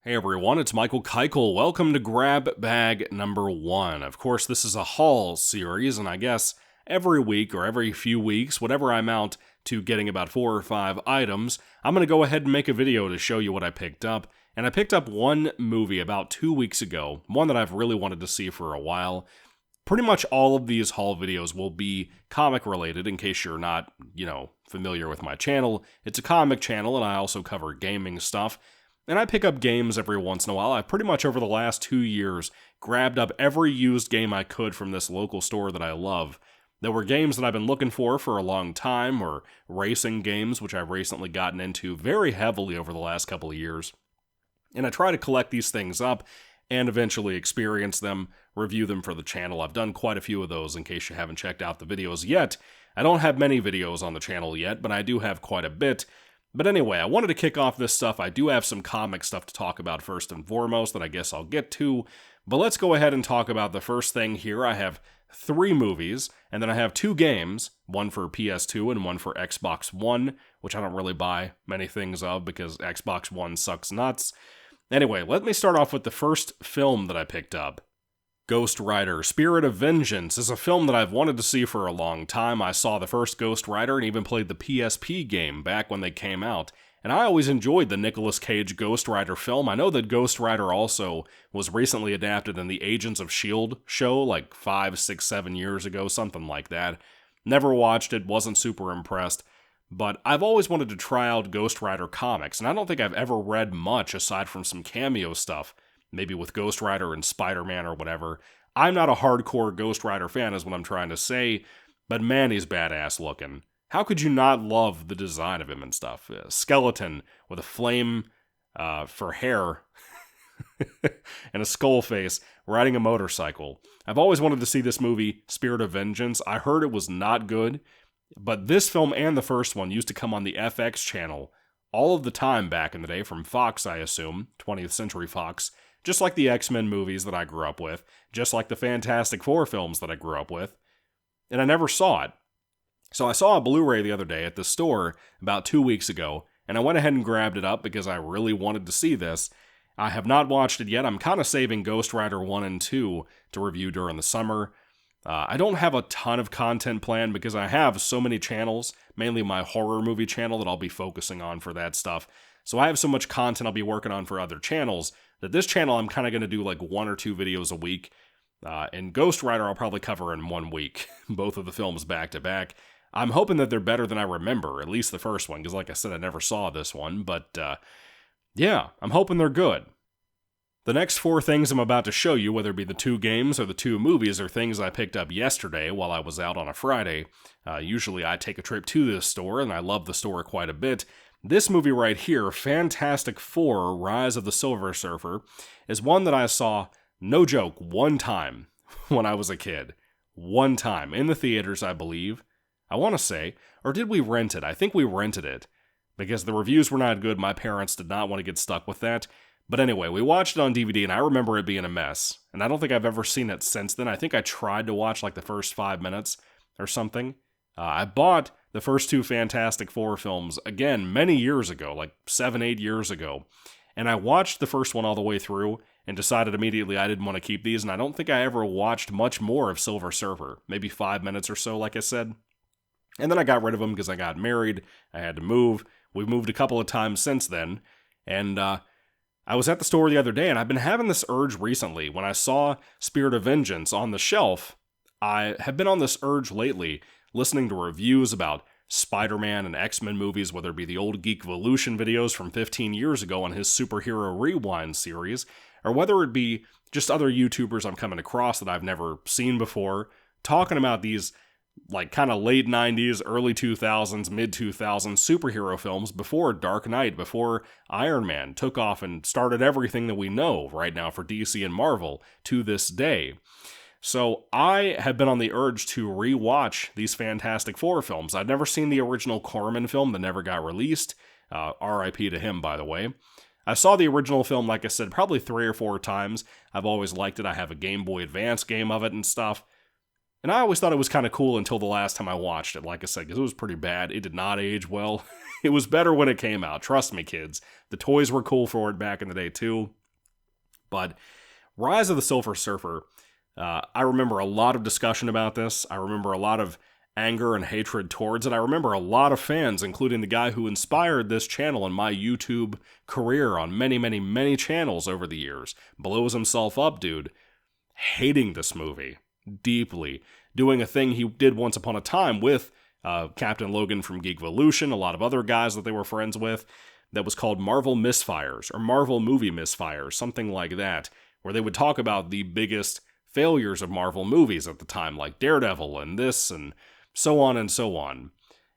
Hey everyone, it's Michael Kikle. Welcome to Grab Bag number 1. Of course, this is a haul series, and I guess every week or every few weeks, whatever I amount to getting about 4 or 5 items, I'm going to go ahead and make a video to show you what I picked up. And I picked up one movie about 2 weeks ago, one that I've really wanted to see for a while. Pretty much all of these haul videos will be comic related, in case you're not, familiar with my channel. It's a comic channel, and I also cover gaming stuff. And I pick up games every once in a while. I've pretty much over the last 2 years grabbed up every used game I could from this local store that I love. There were games that I've been looking for a long time, or racing games, which I've recently gotten into very heavily over the last couple of years. And I try to collect these things up and eventually experience them, review them for the channel. I've done quite a few of those in case you haven't checked out the videos yet. I don't have many videos on the channel yet, but I do have quite a bit. But anyway, I wanted to kick off this stuff. I do have some comic stuff to talk about first and foremost that I guess I'll get to. But let's go ahead and talk about the first thing here. I have 3 movies, and then I have 2 games, one for PS2 and one for Xbox One, which I don't really buy many things of because Xbox One sucks nuts. Anyway, let me start off with the first film that I picked up. Ghost Rider: Spirit of Vengeance is a film that I've wanted to see for a long time. I saw the first Ghost Rider and even played the PSP game back when they came out. And I always enjoyed the Nicolas Cage Ghost Rider film. I know that Ghost Rider also was recently adapted in the Agents of S.H.I.E.L.D. show like 5, 6, 7 years ago, something like that. Never watched it, wasn't super impressed. But I've always wanted to try out Ghost Rider comics, and I don't think I've ever read much aside from some cameo stuff. Maybe with Ghost Rider and Spider-Man or whatever. I'm not a hardcore Ghost Rider fan is what I'm trying to say, but man, he's badass looking. How could you not love the design of him and stuff? A skeleton with a flame for hair and a skull face riding a motorcycle. I've always wanted to see this movie, Spirit of Vengeance. I heard it was not good, but this film and the first one used to come on the FX channel all of the time back in the day, from Fox, I assume, 20th Century Fox. Just like the X-Men movies that I grew up with, just like the Fantastic Four films that I grew up with, and I never saw it. So I saw a Blu-ray the other day at the store about 2 weeks ago, and I went ahead and grabbed it up because I really wanted to see this. I have not watched it yet. I'm kind of saving Ghost Rider 1 and 2 to review during the summer. I don't have a ton of content planned because I have so many channels, mainly my horror movie channel that I'll be focusing on for that stuff. So I have so much content I'll be working on for other channels that this channel I'm kind of going to do like 1 or 2 videos a week. And Ghost Rider I'll probably cover in 1 week, both of the films back to back. I'm hoping that they're better than I remember, at least the first one, because like I said, I never saw this one. But yeah, I'm hoping they're good. The next 4 things I'm about to show you, whether it be the 2 games or the 2 movies, are things I picked up yesterday while I was out on a Friday. Usually I take a trip to this store, and I love the store quite a bit. This movie right here, Fantastic Four: Rise of the Silver Surfer, is one that I saw, no joke, 1 time when I was a kid. 1 time. In the theaters, I believe. I want to say. Or did we rent it? I think we rented it. Because the reviews were not good, my parents did not want to get stuck with that. But anyway, we watched it on DVD, and I remember it being a mess. And I don't think I've ever seen it since then. I think I tried to watch like the first 5 minutes or something. I bought the first 2 Fantastic Four films, again, many years ago, like 7, 8 years ago. And I watched the first one all the way through and decided immediately I didn't want to keep these, and I don't think I ever watched much more of Silver Surfer. Maybe 5 minutes or so, like I said. And then I got rid of them because I got married, I had to move. We've moved a couple of times since then. And I was at the store the other day, and I've been having this urge recently. When I saw Spirit of Vengeance on the shelf, I have been on this urge lately, listening to reviews about Spider-Man and X-Men movies, whether it be the old Geekvolution videos from 15 years ago on his Superhero Rewind series, or whether it be just other YouTubers I'm coming across that I've never seen before, talking about these like kind of late 90s, early 2000s, mid 2000s superhero films before Dark Knight, before Iron Man took off and started everything that we know right now for DC and Marvel to this day. So I have been on the urge to rewatch these Fantastic Four films. I'd never seen the original Corman film that never got released. R.I.P. to him, by the way. I saw the original film, like I said, probably 3 or 4 times. I've always liked it. I have a Game Boy Advance game of it and stuff. And I always thought it was kind of cool until the last time I watched it, like I said, because it was pretty bad. It did not age well. It was better when it came out. Trust me, kids. The toys were cool for it back in the day, too. But Rise of the Silver Surfer, I remember a lot of discussion about this. I remember a lot of anger and hatred towards it. I remember a lot of fans, including the guy who inspired this channel and my YouTube career on many, many, many channels over the years, blows himself up, dude, hating this movie deeply, doing a thing he did once upon a time with Captain Logan from Geekvolution, a lot of other guys that they were friends with, that was called Marvel Misfires, or Marvel Movie Misfires, something like that, where they would talk about the biggest failures of Marvel movies at the time, like Daredevil and this and so on and so on.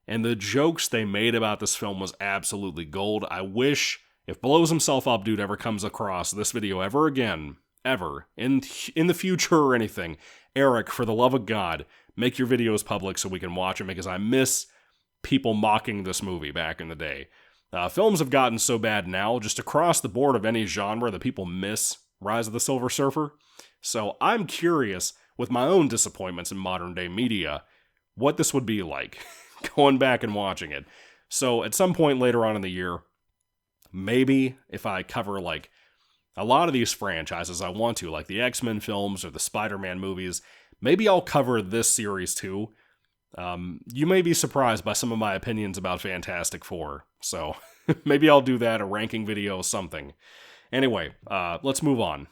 And the jokes they made about this film was absolutely gold. I wish, if Blows Himself Up Dude ever comes across this video ever again, ever, in the future or anything, Eric, for the love of God, make your videos public so we can watch them, because I miss people mocking this movie back in the day. Films have gotten so bad now, just across the board of any genre, that people miss Rise of the Silver Surfer. So I'm curious, with my own disappointments in modern day media, what this would be like, going back and watching it. So at some point later on in the year, maybe if I cover like a lot of these franchises I want to, like the X-Men films or the Spider-Man movies, maybe I'll cover this series too. You may be surprised by some of my opinions about Fantastic Four, so maybe I'll do that, a ranking video, something. Anyway, let's move on.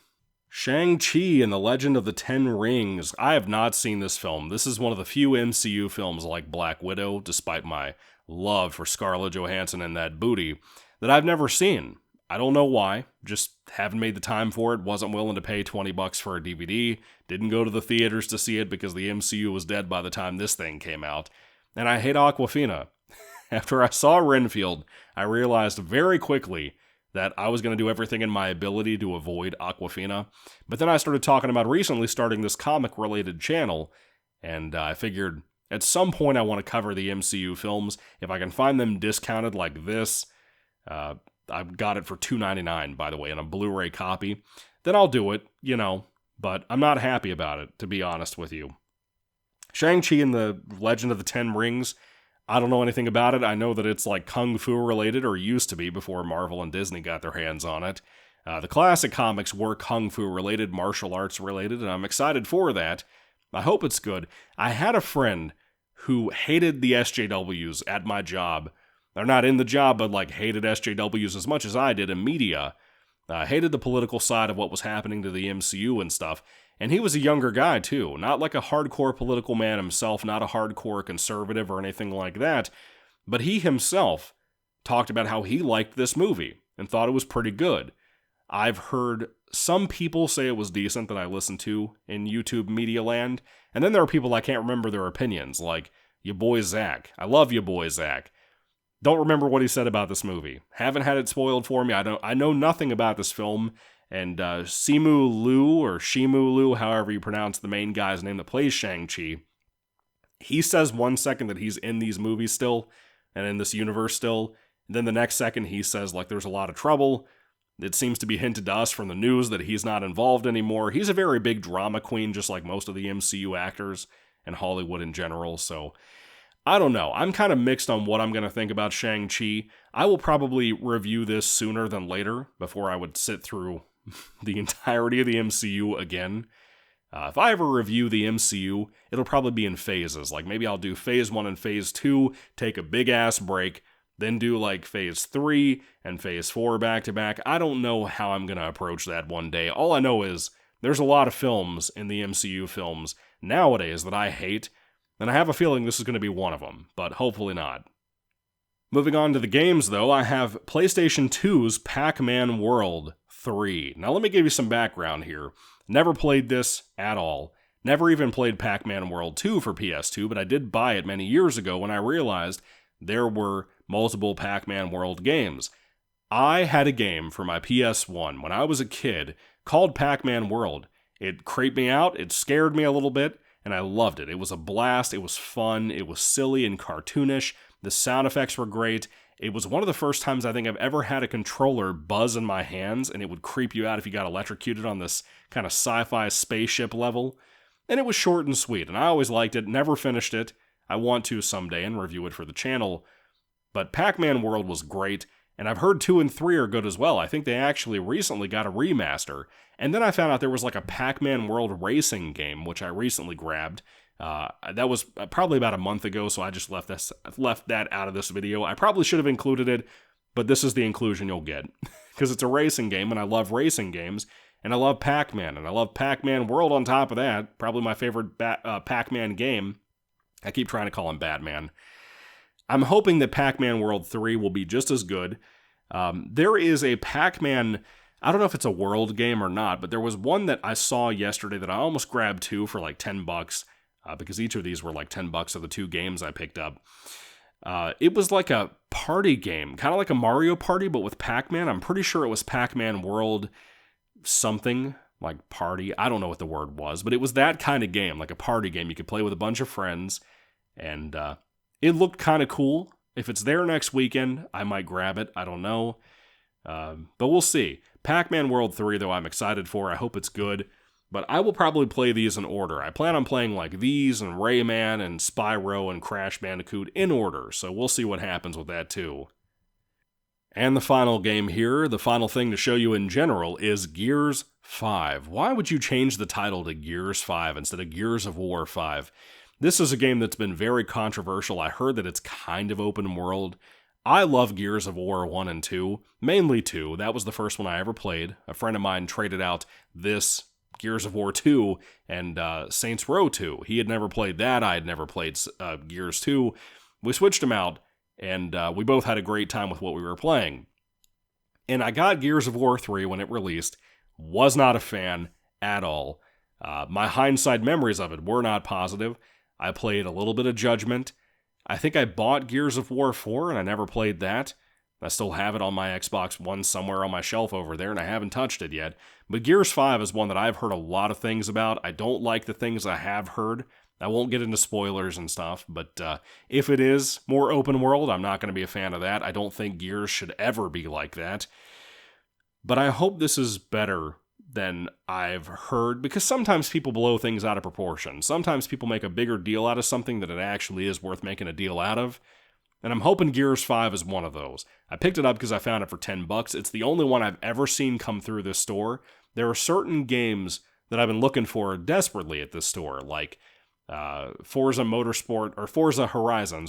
Shang-Chi and the Legend of the Ten Rings. I have not seen this film. This is one of the few MCU films like Black Widow, despite my love for Scarlett Johansson and that booty, that I've never seen. I don't know why, just haven't made the time for it, wasn't willing to pay $20 for a DVD, didn't go to the theaters to see it because the MCU was dead by the time this thing came out, and I hate Awkwafina. After I saw Renfield, I realized very quickly that I was going to do everything in my ability to avoid Awkwafina, but then I started talking about recently starting this comic-related channel, and I figured at some point I want to cover the MCU films. If I can find them discounted like this, I've got it for $2.99, by the way, in a Blu-ray copy, then I'll do it, but I'm not happy about it, to be honest with you. Shang-Chi and the Legend of the Ten Rings, I don't know anything about it. I know that it's like Kung Fu related, or used to be before Marvel and Disney got their hands on it. The classic comics were Kung Fu related, martial arts related, and I'm excited for that. I hope it's good. I had a friend who hated the SJWs at my job. They're not in the job, but like hated SJWs as much as I did in media. Hated the political side of what was happening to the MCU and stuff. And he was a younger guy, too. Not like a hardcore political man himself, not a hardcore conservative or anything like that. But he himself talked about how he liked this movie and thought it was pretty good. I've heard some people say it was decent that I listened to in YouTube media land. And then there are people I can't remember their opinions, like your boy Zach. I love your boy Zach. Don't remember what he said about this movie. Haven't had it spoiled for me. I know nothing about this film. And Simu Liu, or Shimu Liu, however you pronounce the main guy's name that plays Shang-Chi, he says 1 second that he's in these movies still, and in this universe still, and then the next second he says, like, there's a lot of trouble. It seems to be hinted to us from the news that he's not involved anymore. He's a very big drama queen, just like most of the MCU actors, and Hollywood in general, so I don't know. I'm kind of mixed on what I'm going to think about Shang-Chi. I will probably review this sooner than later, before I would sit through the entirety of the MCU again. If I ever review the MCU, it'll probably be in phases. Like, maybe I'll do phase 1 and phase 2, take a big-ass break, then do, like, phase 3 and phase 4 back-to-back. I don't know how I'm going to approach that one day. All I know is there's a lot of films in the MCU films nowadays that I hate, and I have a feeling this is going to be one of them, but hopefully not. Moving on to the games, though, I have PlayStation 2's Pac-Man World 3. Now, let me give you some background here. Never played this at all. Never even played Pac-Man World 2 for PS2, but I did buy it many years ago when I realized there were multiple Pac-Man World games. I had a game for my PS1 when I was a kid called Pac-Man World. It creeped me out, it scared me a little bit, and I loved it. It was a blast, it was fun, it was silly and cartoonish. The sound effects were great. It was one of the first times I think I've ever had a controller buzz in my hands, and it would creep you out if you got electrocuted on this kind of sci-fi spaceship level. And it was short and sweet, and I always liked it, never finished it. I want to someday and review it for the channel. But Pac-Man World was great, And I've heard 2 and 3 are good as well. I think they actually recently got a remaster. And then I found out there was like a Pac-Man World Racing game, which I recently grabbed. That was probably about a month ago, so I just left that out of this video. I probably should have included it, but this is the inclusion you'll get. Because it's a racing game, and I love racing games, and I love Pac-Man, and I love Pac-Man World on top of that. Probably my favorite Pac-Man game. I keep trying to call him Batman. I'm hoping that Pac-Man World 3 will be just as good. There is a Pac-Man, I don't know if it's a world game or not, but there was one that I saw yesterday that I almost grabbed two for like $10, because each of these were like $10 of the 2 games I picked up. It was like a party game, kind of like a Mario Party, but with Pac-Man. I'm pretty sure it was Pac-Man World something, like party. I don't know what the word was, but it was that kind of game, like a party game. You could play with a bunch of friends, and it looked kind of cool. If it's there next weekend, I might grab it. I don't know. But we'll see. Pac-Man World 3, though, I'm excited for. I hope it's good. But I will probably play these in order. I plan on playing like these and Rayman and Spyro and Crash Bandicoot in order. So we'll see what happens with that, too. And the final game here, the final thing to show you in general, is Gears 5. Why would you change the title to Gears 5 instead of Gears of War 5? This is a game that's been very controversial. I heard that it's kind of open world. I love Gears of War 1 and 2, mainly 2. That was the first one I ever played. A friend of mine traded out this Gears of War 2 and Saints Row 2. He had never played that. I had never played Gears 2. We switched them out, and we both had a great time with what we were playing. And I got Gears of War 3 when it released. Was not a fan at all. My hindsight memories of it were not positive. I played a little bit of Judgment. I think I bought Gears of War 4, and I never played that. I still have it on my Xbox One somewhere on my shelf over there, and I haven't touched it yet. But Gears 5 is one that I've heard a lot of things about. I don't like the things I have heard. I won't get into spoilers and stuff, but if it is more open world, I'm not going to be a fan of that. I don't think Gears should ever be like that. But I hope this is better than I've heard, because sometimes people blow things out of proportion. Sometimes people make a bigger deal out of something than it actually is worth making a deal out of. And I'm hoping Gears 5 is one of those. I picked it up because I found it for $10. It's the only one I've ever seen come through this store. There are certain games that I've been looking for desperately at this store, like Forza Horizon,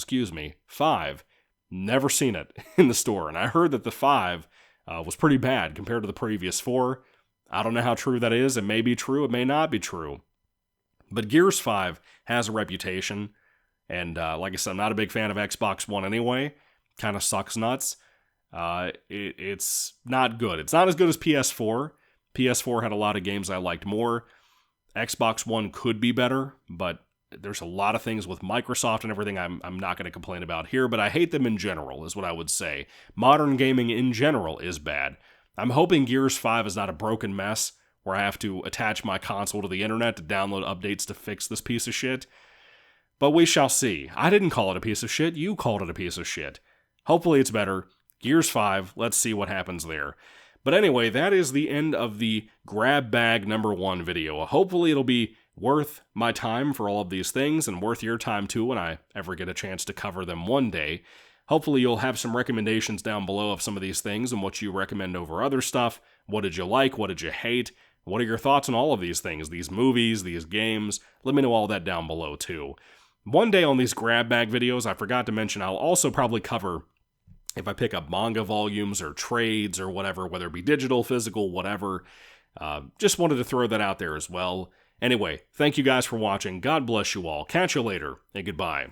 5. Never seen it in the store. And I heard that the 5 was pretty bad compared to the previous 4. I don't know how true that is. It may be true. It may not be true. But Gears 5 has a reputation. And like I said, I'm not a big fan of Xbox One anyway. Kind of sucks nuts. It's not good. It's not as good as PS4. PS4 had a lot of games I liked more. Xbox One could be better, but there's a lot of things with Microsoft and everything I'm not going to complain about here, but I hate them in general, is what I would say. Modern gaming in general is bad. I'm hoping Gears 5 is not a broken mess where I have to attach my console to the internet to download updates to fix this piece of shit. But we shall see. I didn't call it a piece of shit. You called it a piece of shit. Hopefully it's better. Gears 5, let's see what happens there. But anyway, that is the end of the Grab Bag number 1 video. Hopefully it'll be worth my time for all of these things, and worth your time too when I ever get a chance to cover them one day. Hopefully you'll have some recommendations down below of some of these things and what you recommend over other stuff. What did you like? What did you hate? What are your thoughts on all of these things? These movies, these games? Let me know all that down below too. One day on these grab bag videos, I forgot to mention, I'll also probably cover if I pick up manga volumes or trades or whatever, whether it be digital, physical, whatever. Just wanted to throw that out there as well. Anyway, thank you guys for watching. God bless you all. Catch you later, and goodbye.